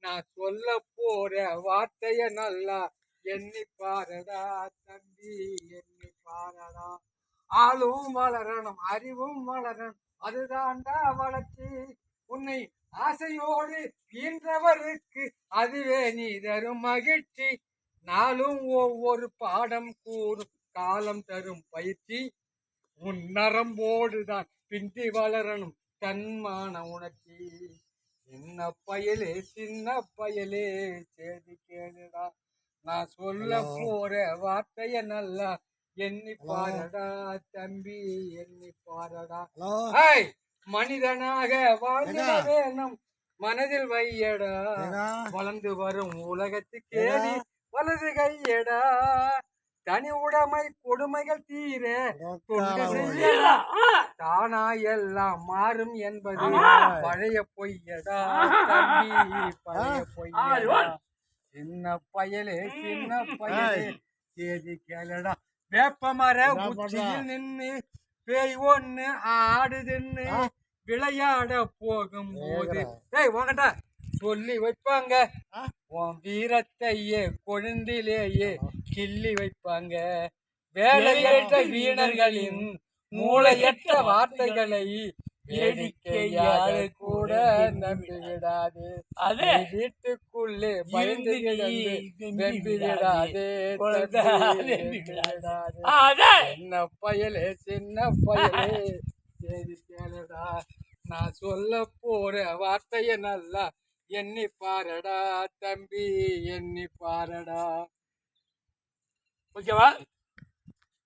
நான் சொல்ல போற வார்த்தைய நல்லா எண்ணி பாரடா தம்பி, எண்ணி பாரடா. ஆளும் வளரணும், அறிவும் வளரணும், அதுதான்டா வளர்ச்சி. உன்னை ஆசையோடு ஈன்றவருக்கு அதுவே நீ தரும் மகிழ்ச்சி. நாளும் ஒவ்வொரு பாடம் கூறும் காலம் தரும் பயிற்சி. உன் நரம்போடுதான் பிந்தி வளரணும் தன்மான உணர்ச்சி. சின்ன பயலே சின்ன பயலே சேதி கேளுடா, நான் சொல்ல போற வார்த்தைய நல்லா எண்ணி பாரடா தம்பி, எண்ணி பாரடா. மனிதனாக வாழ்ந்த வேணும் மனதில் வையடா, வளர்ந்து வரும் உலகத்துக்கேறி வலது கையடா. தனி உடைமை கொடுமைகள் தீர தொண்டு செய்யடா, தானா எல்லாம் மாறும் என்பது பழைய பொய்யடா தம்பி, பழைய பொய்யடா. சின்ன பயலே சின்ன பயலே சேதி கேளடா. வேப்பமர உச்சியில் நின்னு பேய் ஒண்ணு ஆடுதுன்னு விளையாட போகும் போது உங்ககிட்ட சொல்லி வைப்பாங்க, உன் வீரத்தையே கொழுந்திலேயே கிள்ளி வைப்பாங்க. வேலையற்ற வீணர்களின் மூளையற்ற வார்த்தைகளை வேடிக்கையாக கூட நம்பிவிடாது. அதே வீட்டுக்குள்ளே பயந்து நம்பிவிடாது. சின்ன பயலே சின்ன பயலே சரி கேளடா, நான் சொல்ல போற வார்த்தைய நல்லா எண்ணி பாரடா தம்பி, எண்ணி பாரடா. ஓகேவா?